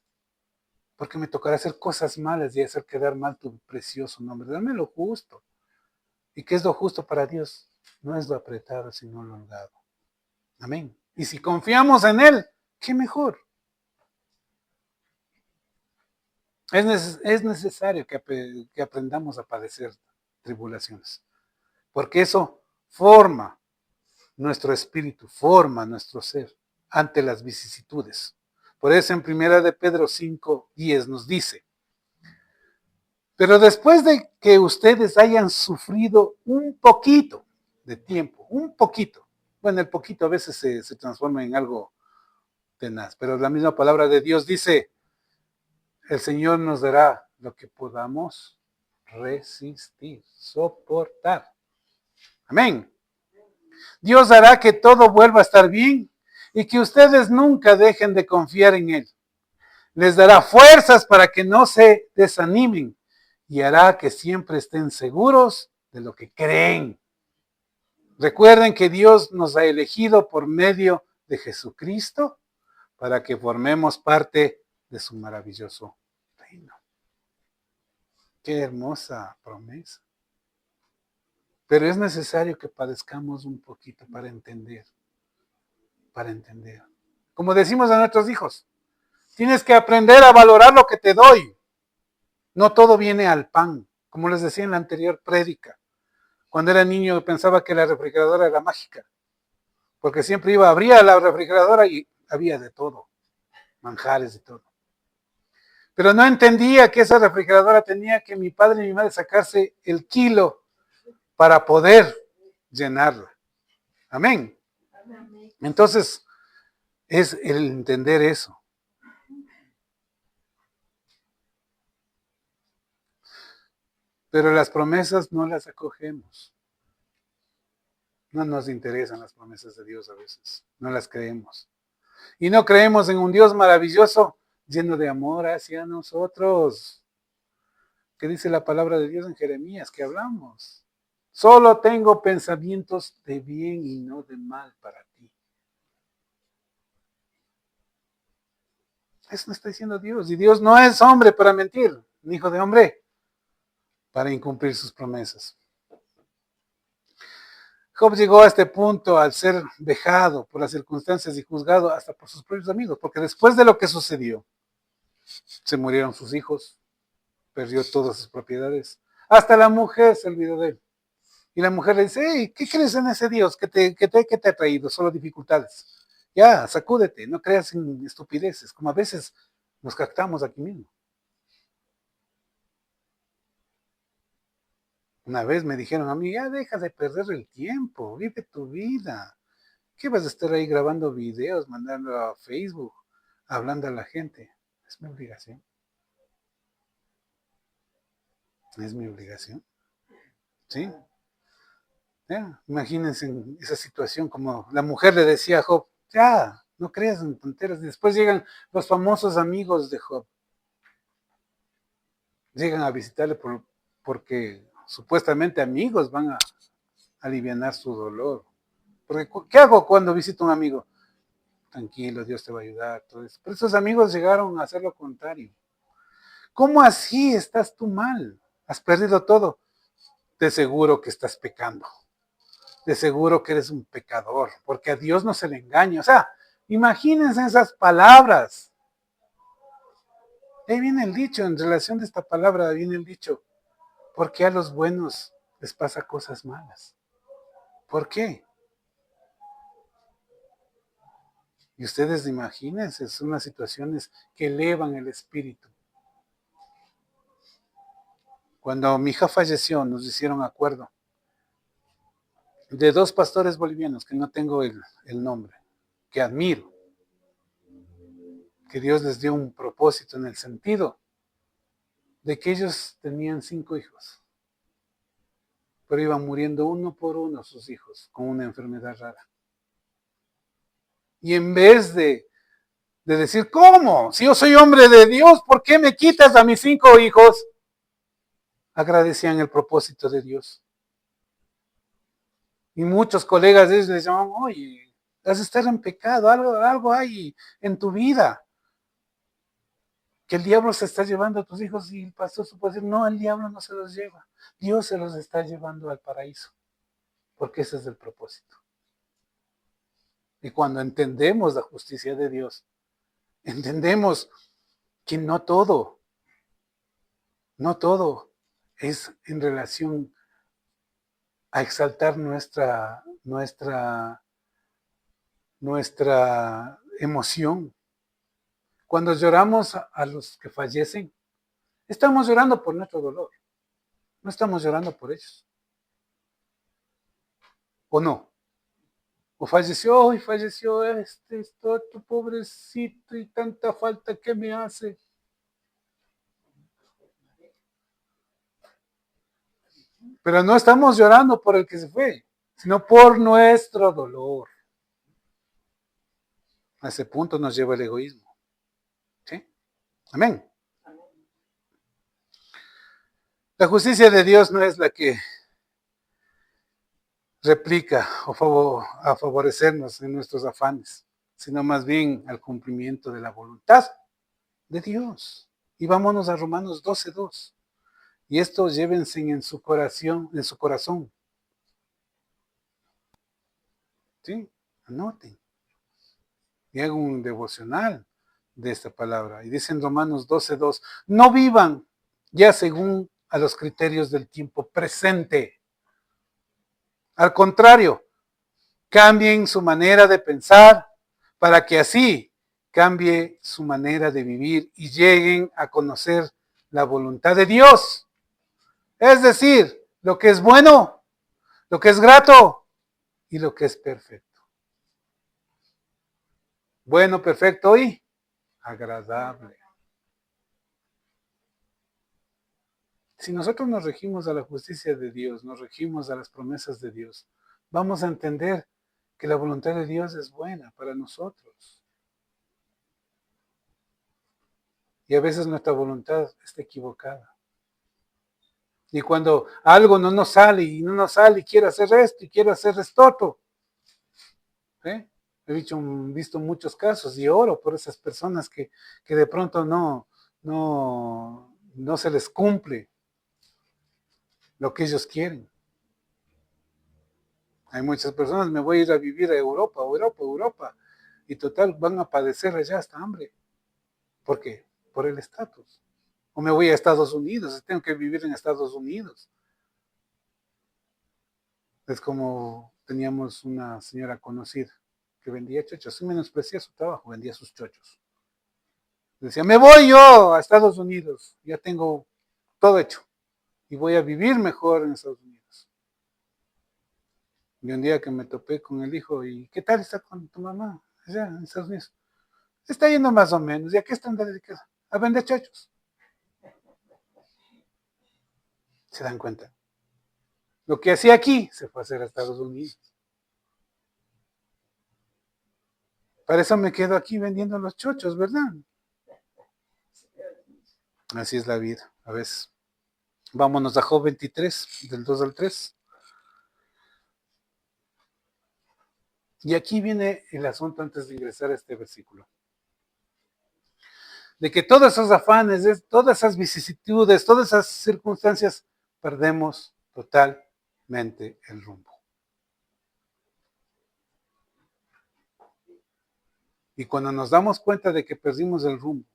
porque me tocará hacer cosas malas y hacer quedar mal tu precioso nombre. Dame lo justo. ¿Y qué es lo justo para Dios? No es lo apretado, sino lo holgado. Amén. Y si confiamos en Él, ¿qué mejor? Es necesario que aprendamos a padecer tribulaciones, porque eso forma nuestro espíritu, forma nuestro ser ante las vicisitudes. Por eso en 1 de Pedro 5:10 nos dice: pero después de que ustedes hayan sufrido un poquito de tiempo, un poquito, bueno, el poquito a veces se transforma en algo tenaz, pero la misma palabra de Dios dice: el Señor nos dará lo que podamos resistir, soportar. Amén. Dios hará que todo vuelva a estar bien y que ustedes nunca dejen de confiar en Él. Les dará fuerzas para que no se desanimen y hará que siempre estén seguros de lo que creen. Recuerden que Dios nos ha elegido por medio de Jesucristo para que formemos parte de su maravilloso reino. Qué hermosa promesa. Pero es necesario que padezcamos un poquito para entender. Para entender. Como decimos a nuestros hijos, tienes que aprender a valorar lo que te doy. No todo viene al pan. Como les decía en la anterior prédica. Cuando era niño pensaba que la refrigeradora era mágica. Porque siempre abría la refrigeradora y había de todo. Manjares de todo. Pero no entendía que esa refrigeradora tenía que mi padre y mi madre sacarse el kilo para poder llenarla. Amén. Entonces, es el entender eso. Pero las promesas no las acogemos. No nos interesan las promesas de Dios a veces. No las creemos. Y no creemos en un Dios maravilloso, lleno de amor hacia nosotros. ¿Qué dice la palabra de Dios en Jeremías que hablamos? Solo tengo pensamientos de bien y no de mal para ti. Eso está diciendo Dios. Y Dios no es hombre para mentir, ni hijo de hombre para incumplir sus promesas. Job llegó a este punto al ser vejado por las circunstancias y juzgado hasta por sus propios amigos, porque después de lo que sucedió, se murieron sus hijos, perdió todas sus propiedades, hasta la mujer se olvidó de él. Y la mujer le dice: hey, ¿qué crees en ese Dios que te ha traído? Solo dificultades. Ya, sacúdete, no creas en estupideces, como a veces nos captamos aquí mismo. Una vez me dijeron a mí: ya deja de perder el tiempo, vive tu vida. ¿Qué vas a estar ahí grabando videos, mandando a Facebook, hablando a la gente? Es mi obligación. Es mi obligación. ¿Sí? Ya, imagínense en esa situación, como la mujer le decía a Job: ya, no creas en tonteras. Y después llegan los famosos amigos de Job. Llegan a visitarle porque supuestamente amigos van a alivianar su dolor. Porque, ¿qué hago cuando visito a un amigo? Tranquilo, Dios te va a ayudar, todo eso. Pero esos amigos llegaron a hacer lo contrario. ¿Cómo así estás tú mal? has perdido todo, de seguro que estás pecando. De seguro que eres un pecador, porque a Dios no se le engaña. O sea, imagínense esas palabras. Ahí viene el dicho, en relación de esta palabra viene el dicho, ¿por qué a los buenos les pasa cosas malas? ¿Por qué? Y ustedes imagínense, son unas situaciones que elevan el espíritu. Cuando mi hija falleció, nos hicieron acuerdo de dos pastores bolivianos, que no tengo el nombre, que admiro, que Dios les dio un propósito en el sentido de que ellos tenían 5 hijos, pero iban muriendo uno por uno sus hijos con una enfermedad rara. Y en vez de decir, ¿cómo? Si yo soy hombre de Dios, ¿por qué me quitas a mis 5 hijos? Agradecían el propósito de Dios. Y muchos colegas de ellos les llamaban, oye, has de estar en pecado, algo hay en tu vida. Que el diablo se está llevando a tus hijos, y el pastor supo decir, no, el diablo no se los lleva. Dios se los está llevando al paraíso, porque ese es el propósito. Y cuando entendemos la justicia de Dios, entendemos que no todo es en relación a exaltar nuestra emoción. Cuando lloramos a los que fallecen, estamos llorando por nuestro dolor, no estamos llorando por ellos. ¿O no? O falleció tu pobrecito, y tanta falta que me hace. Pero no estamos llorando por el que se fue, sino por nuestro dolor. A ese punto nos lleva el egoísmo. ¿Sí? Amén. La justicia de Dios no es la que replica a favorecernos en nuestros afanes, sino más bien al cumplimiento de la voluntad de Dios. Y vámonos a Romanos 12:2. Y esto llévense en su corazón. ¿Sí? Anoten. Y hagan un devocional de esta palabra. Y dice en Romanos 12:2, no vivan ya según a los criterios del tiempo presente. Al contrario, cambien su manera de pensar para que así cambie su manera de vivir y lleguen a conocer la voluntad de Dios. Es decir, lo que es bueno, lo que es grato y lo que es perfecto. Bueno, perfecto y agradable. Si nosotros nos regimos a la justicia de Dios, nos regimos a las promesas de Dios, vamos a entender que la voluntad de Dios es buena para nosotros. Y a veces nuestra voluntad está equivocada. Y cuando algo no nos sale y quiere hacer esto y quiere hacer esto otro. ¿Eh? He visto muchos casos y oro por esas personas que de pronto no se les cumple lo que ellos quieren. Hay muchas personas, me voy a ir a vivir a Europa, y total van a padecer allá hasta hambre. ¿Por qué? Por el estatus. O me voy a Estados Unidos, tengo que vivir en Estados Unidos. Es como teníamos una señora conocida que vendía chochos, y menosprecia su trabajo, vendía sus chochos. Decía, me voy yo a Estados Unidos, ya tengo todo hecho, y voy a vivir mejor en Estados Unidos. Y un día que me topé con el hijo, ¿y qué tal está con tu mamá allá en Estados Unidos? Está yendo más o menos, ¿y a qué están dedicados? A vender chochos. ¿Se dan cuenta? Lo que hacía aquí se fue a hacer a Estados Unidos. Para eso me quedo aquí vendiendo los chochos, ¿verdad? Así es la vida, a veces. Vámonos a Job 23, del 2 al 3. Y aquí viene el asunto antes de ingresar a este versículo. de que todos esos afanes, todas esas vicisitudes, todas esas circunstancias, perdemos totalmente el rumbo. Y cuando nos damos cuenta de que perdimos el rumbo,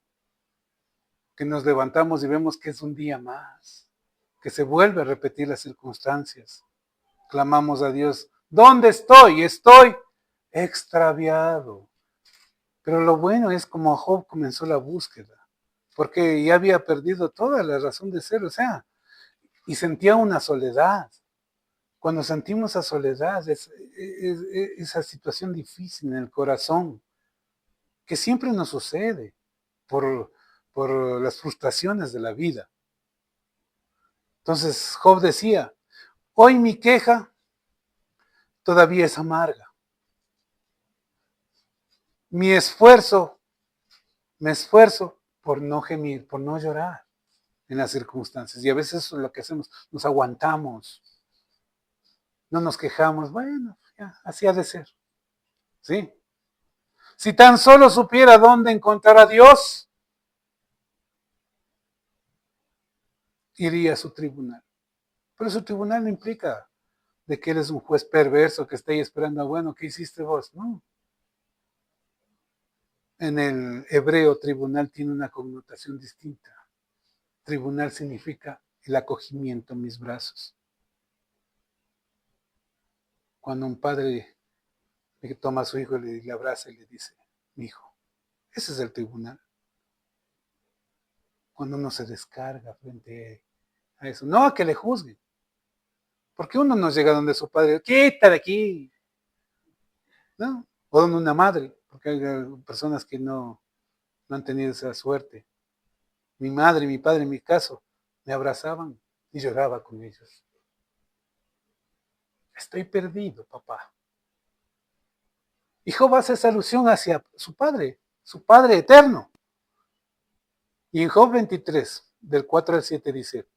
que nos levantamos y vemos que es un día más, que se vuelve a repetir las circunstancias, clamamos a Dios, ¿dónde estoy? Estoy extraviado. Pero lo bueno es como Job comenzó la búsqueda, porque ya había perdido toda la razón de ser, o sea, y sentía una soledad. Cuando sentimos esa soledad, esa situación difícil en el corazón, que siempre nos sucede por las frustraciones de la vida. Entonces Job decía, hoy mi queja todavía es amarga. Me esfuerzo por no gemir, por no llorar en las circunstancias. Y a veces eso es lo que hacemos, nos aguantamos, no nos quejamos, bueno, ya, así ha de ser. ¿Sí? Si tan solo supiera dónde encontrar a Dios, iría a su tribunal. Pero su tribunal no implica de que eres un juez perverso que esté ahí esperando, bueno, ¿qué hiciste vos? No. En el hebreo, tribunal tiene una connotación distinta. Tribunal significa el acogimiento en mis brazos. Cuando un padre le toma a su hijo y le abraza y le dice, mi hijo, ese es el tribunal. Cuando uno se descarga frente a eso, no a que le juzguen, porque uno no llega donde su padre, quita de aquí, ¿no? O donde una madre, porque hay personas que no han tenido esa suerte. Mi madre y mi padre, en mi caso, me abrazaban y lloraba con ellos. Estoy perdido, papá. Y Job hace esa alusión hacia su padre eterno. Y en Job 23, del 4 al 7 dice,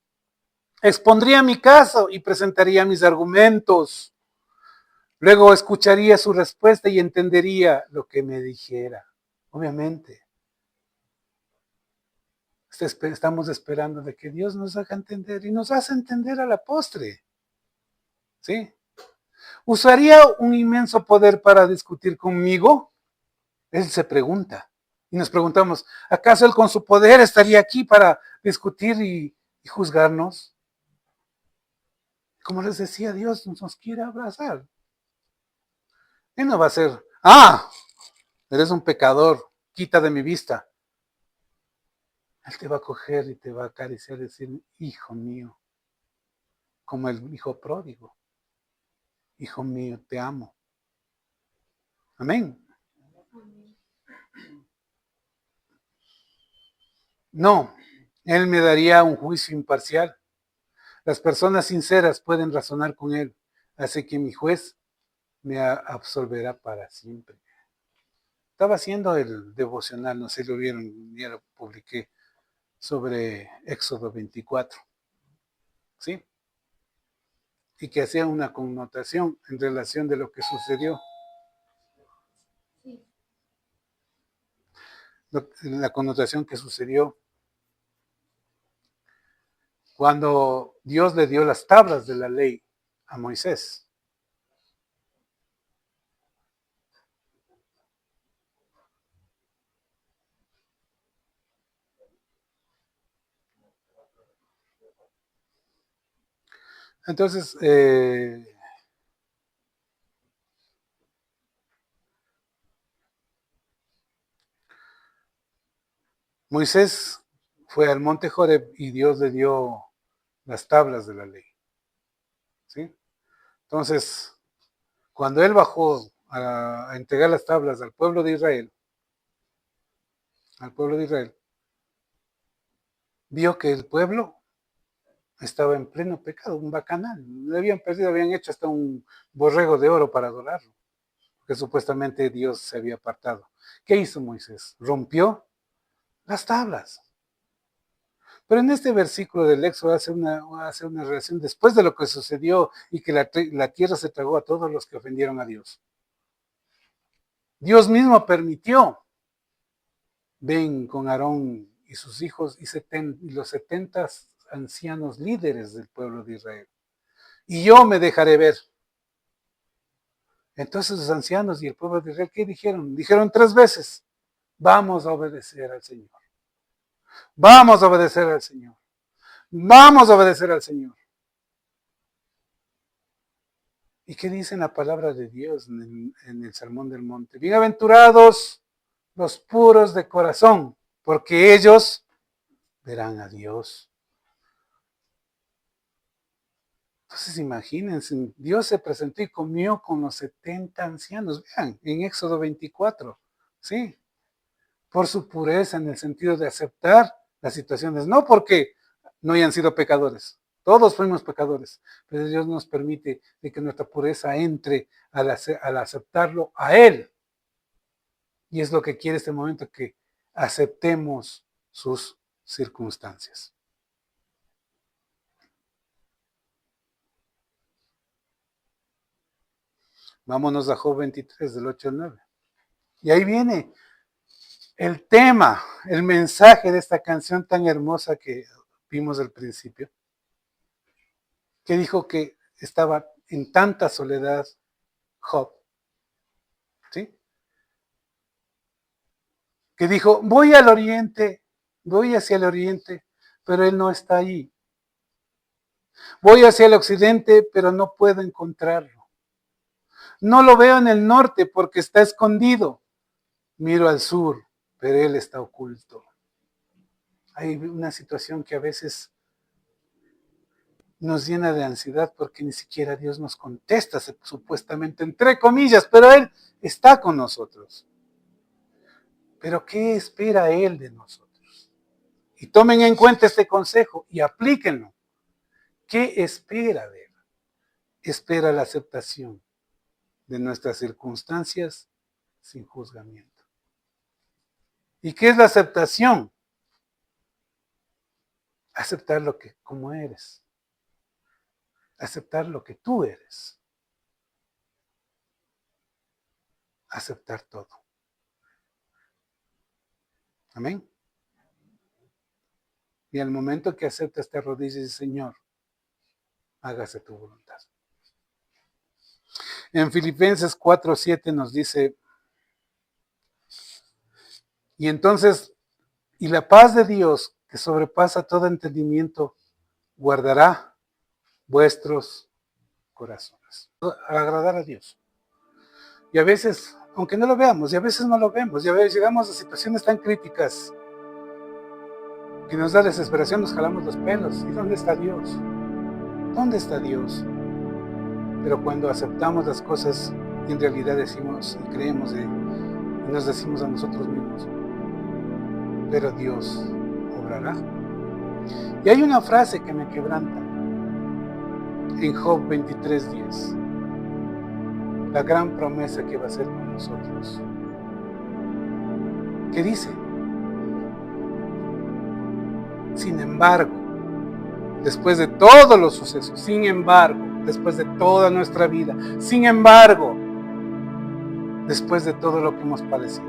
expondría mi caso y presentaría mis argumentos. Luego escucharía su respuesta y entendería lo que me dijera. Obviamente. Estamos esperando de que Dios nos haga entender y nos hace entender a la postre. ¿Sí? ¿Usaría un inmenso poder para discutir conmigo? Él se pregunta. Y nos preguntamos, ¿acaso él con su poder estaría aquí para discutir y juzgarnos? Como les decía, Dios nos quiere abrazar. Él no va a ser, eres un pecador, quita de mi vista. Él te va a coger y te va a acariciar y decir, hijo mío, como el hijo pródigo. Hijo mío, te amo. Amén. No, Él me daría un juicio imparcial. Las personas sinceras pueden razonar con Él, así que mi juez me absolverá para siempre. Estaba haciendo el devocional, no sé si lo vieron, ya lo publiqué, sobre Éxodo 24. ¿Sí? Y que hacía una connotación en relación de lo que sucedió. La connotación que sucedió cuando Dios le dio las tablas de la ley a Moisés. Entonces, Moisés fue al monte Horeb y Dios le dio las tablas de la ley. ¿Sí? Entonces, cuando él bajó a entregar las tablas al pueblo de Israel, vio que el pueblo estaba en pleno pecado, un bacanal. Le habían perdido, habían hecho hasta un borrego de oro para adorarlo, porque supuestamente Dios se había apartado. ¿Qué hizo Moisés? Rompió las tablas. Pero en este versículo del Éxodo hace una relación después de lo que sucedió y que la tierra se tragó a todos los que ofendieron a Dios. Dios mismo permitió ven con Aarón y sus hijos y los 70 ancianos líderes del pueblo de Israel. Y yo me dejaré ver. Entonces los ancianos y el pueblo de Israel, ¿qué dijeron? Dijeron 3 veces, vamos a obedecer al Señor. Vamos a obedecer al Señor. Vamos a obedecer al Señor. ¿Y qué dice en la palabra de Dios en el Sermón del Monte? Bienaventurados los puros de corazón, porque ellos verán a Dios. Entonces imagínense, Dios se presentó y comió con los 70 ancianos. Vean, en Éxodo 24, ¿sí? Por su pureza en el sentido de aceptar las situaciones, no porque no hayan sido pecadores. Todos fuimos pecadores, pero Dios nos permite de que nuestra pureza entre al aceptarlo a Él. Y es lo que quiere este momento, que aceptemos sus circunstancias. Vámonos a Job 23, del 8 al 9. Y ahí viene el tema, el mensaje de esta canción tan hermosa que vimos al principio, que dijo que estaba en tanta soledad Job, ¿sí? Que dijo, voy al oriente, voy hacia el oriente, pero él no está allí. Voy hacia el occidente, pero no puedo encontrarlo. No lo veo en el norte porque está escondido. Miro al sur, pero él está oculto. Hay una situación que a veces nos llena de ansiedad porque ni siquiera Dios nos contesta, supuestamente, entre comillas, pero Él está con nosotros. Pero ¿qué espera Él de nosotros? Y tomen en cuenta este consejo y aplíquenlo. ¿Qué espera de Él? Espera la aceptación de nuestras circunstancias sin juzgamiento. ¿Y qué es la aceptación? Aceptar lo que como eres. Aceptar lo que tú eres. Aceptar todo. Amén. Y al momento que aceptas, te arrodillas y dices, Señor, hágase tu voluntad. En Filipenses 4:7 nos dice, y entonces, y la paz de Dios, que sobrepasa todo entendimiento, guardará vuestros corazones. Agradar a Dios. Y a veces, aunque no lo veamos, y a veces no lo vemos, y a veces llegamos a situaciones tan críticas que nos da desesperación, nos jalamos los pelos. ¿Y dónde está Dios? ¿Dónde está Dios? Pero cuando aceptamos las cosas y en realidad decimos y creemos y nos decimos a nosotros mismos, pero Dios obrará. Y hay una frase que me quebranta en Job 23:10, la gran promesa que va a hacer con nosotros, que dice, sin embargo, después de todos los sucesos, sin embargo, después de toda nuestra vida, sin embargo, después de todo lo que hemos padecido,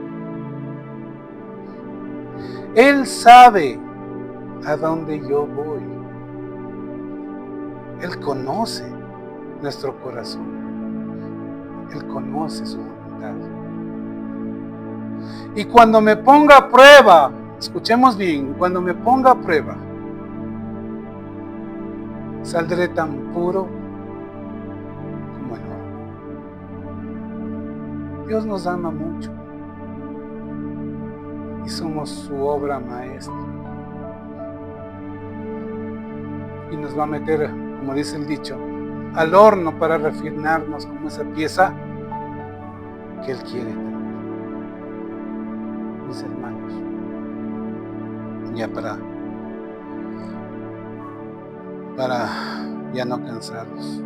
Él sabe a dónde yo voy. Él conoce nuestro corazón. Él conoce su voluntad. Y cuando me ponga a prueba, escuchemos bien, cuando me ponga a prueba, saldré tan puro como el oro. Dios nos ama mucho y somos su obra maestra. Y nos va a meter, como dice el dicho, al horno para refinarnos como esa pieza que Él quiere tener. Mis hermanos, ya para ya no cansarlos.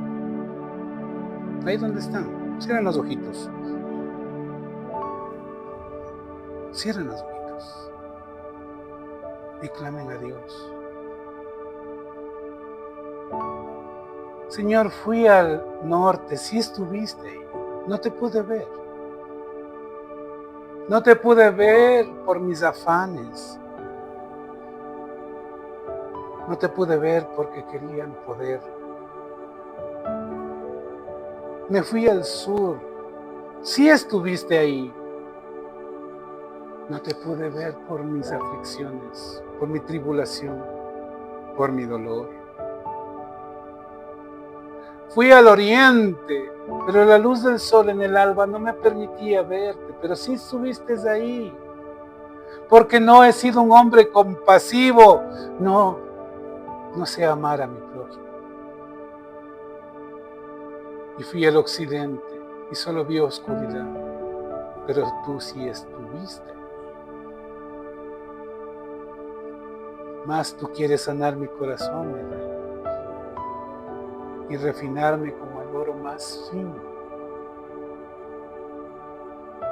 Ahí donde están, cierren los ojitos. Cierren los ojitos y clamen a Dios. Señor, fui al norte, sí estuviste ahí, no te pude ver. No te pude ver por mis afanes. No te pude ver porque querían poder. Me fui al sur. Sí estuviste ahí. No te pude ver por mis aflicciones, por mi tribulación, por mi dolor. Fui al oriente, pero la luz del sol en el alba no me permitía verte, pero sí estuviste ahí. Porque no he sido un hombre compasivo. No sé amar a mi prójimo. Y fui al occidente y solo vi oscuridad, pero tú sí estuviste. Mas tú quieres sanar mi corazón, mi rey, y refinarme como el oro más fino.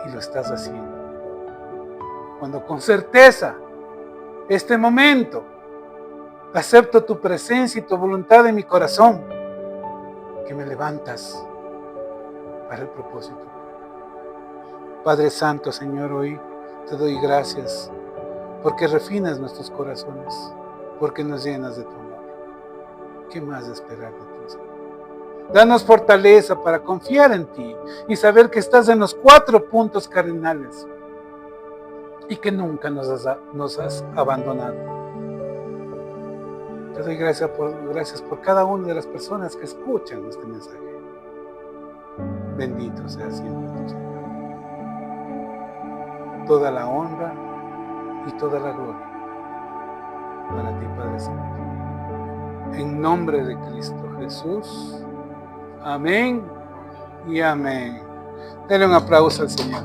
Y lo estás haciendo. Cuando con certeza, este momento, acepto tu presencia y tu voluntad en mi corazón, que me levantas para el propósito. Padre Santo, Señor, hoy te doy gracias porque refinas nuestros corazones, porque nos llenas de tu amor. ¿Qué más esperar de ti, Señor? Danos fortaleza para confiar en ti y saber que estás en los 4 puntos cardinales y que nunca nos has abandonado. Te doy gracias por cada una de las personas que escuchan este mensaje. Bendito sea siempre tu Señor. Toda la honra y toda la gloria para ti, Padre Santo. En nombre de Cristo Jesús. Amén y amén. Denle un aplauso al Señor.